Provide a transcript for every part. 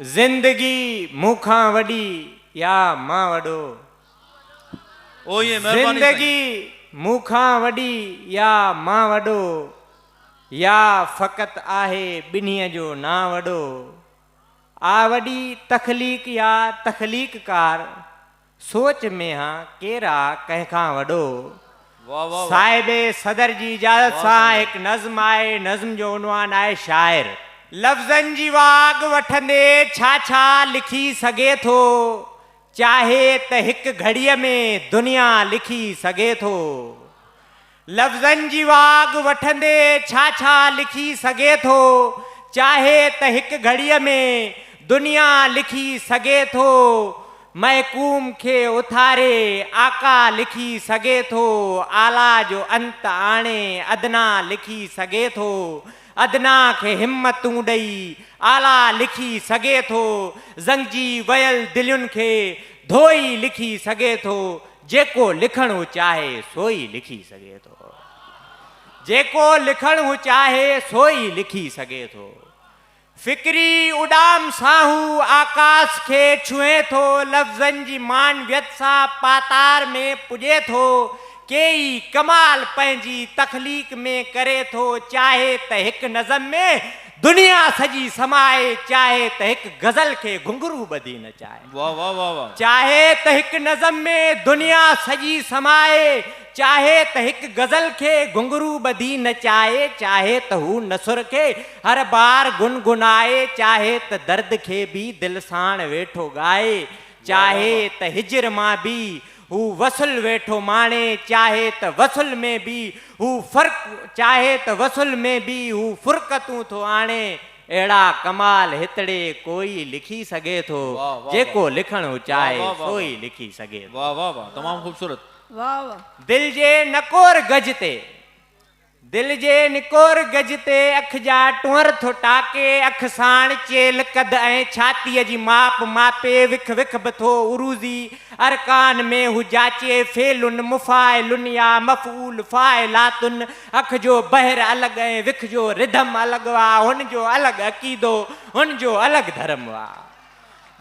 जिंदगी मूखा वडी या मां वडो। ओ ये मेहरबानी जिंदगी मूखा वडी या मां वडो, या फकत आहे बिन्हीअ जो ना वडो। आ वडी तखलीक या तखलीक कार, सोच में हाँ केरा कंहिंखां वडो। वाह वाह साहिबे सदर जी इजाज़त सां एक नज़्म आहे। नज़्म जो उनवान आहे शाइर। लफ़्ज़नि जी वाग वठंदे छा छा लिखी सघे थो, चाहे त हिक घड़ीअ में दुनिया लिखी सघे थो। लफ़्ज़नि जी वाग वठंदे छा छा लिखी सघे थो, चाहे त हिक घड़ीअ में दुनिया लिखी सघे थो। महकूम खे उथारे आका लिखी सघे थो, आला जो अंत आणे अदना लिखी सघे थो। अदना खे हिम्मतूं ॾेई आला लिखी सघे थो। ज़ंगजी वयल दिलियुनि खे धोई लिखी सघे थो। जेको लिखणु चाहे सोई लिखी सघे थो। जेको लिखणु चाहे सोई लिखी सघे थो। फिक्री उडाम साहू आकाश खे छुए थो, लफ़्ज़नि जी मानवियत सां पातार में पुॼे थो। केई कमाल पंहिंजी तखलीक में करे थो, चाहे त हिक नज़म में दुनिया सजी समाए, चाहे त हिक गज़ल खे घुंघरू ॿधी नचाए। वाह वाह वाह वाह। चाहे त हिक नज़म में दुनिया सजी समाए, चाहे त हिक गज़ल खे घुंघरू ॿधी नचाए। चाहे त हू नसुर खे हर बार गुनगुनाए, चाहे त दर्द खे भी दिल साण वेठो ॻाए। चाहे त हिजर मां भी हू वसुल वेठो माणे, चाहे त वसुल में भी हू चाहे त वसुल में भी हू फुरकतूं थो आणे। अहिड़ा कमाल हितड़े कोई लिखी सघे थो, जेको लिखणु चाहे सोई लिखी सघे थो। वाह वाह वाह, तमाम खूबसूरत। वाह वाह। दिल जे नकोर गज ते, दिल जे निकोर गज ते अख जा टुअर थो टाके। अख साण चेल कद ऐं छातीअ जी माप मापे, विख विख बि थो उरूज़ी अरकान में हू जाचे। फेलुन मुफ़ाइलुन या मफ़ूल फ़ाइलातुन, अख जो बहर अलॻि ऐं विख जो रिधम अलॻि वा। हुन जो अलॻि अक़ीदो, हुन जो अलॻि धर्म वा।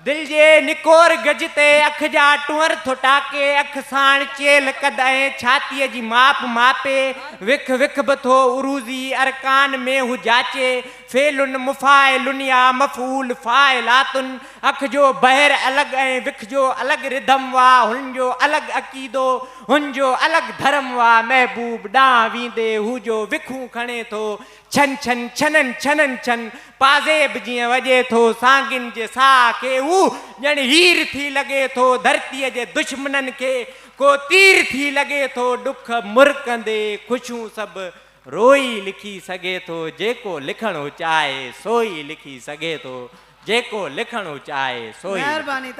दिल जे निकोर गज ते अख जा टुअर थो टाके। अख साण चेल कद ऐं छातीअ जी माप मापे, विख विख बि थो उरूज़ी अरकान में हू जाचे। फेलुन मुफ़ाइलुन या मफ़ूल फ़ाइलातुन, अख जो बहर अलॻि ऐं विख जो अलॻि रिधम वा। हुन जो अलॻि अक़ीदो, हुन जो अलॻि धर्म वा। महबूब ॾांहुं वेंदे हू जो विखूं खणे थो, छन छन छनन छनन छन पाज़ेब जीअं वॼे थो। सांगिन जे साह खे हू ॼण हीर थी लॻे थो, धरतीअ जे दुश्मननि खे को तीर थी लॻे थो। ॾुख मुरकंदे ख़ुशियूं सभु रोई लिखी सघे थो, जेको लिखणु चाहे सोई लिखी सघे थो। जेको लिखणु चाहे सोई। महिरबानी।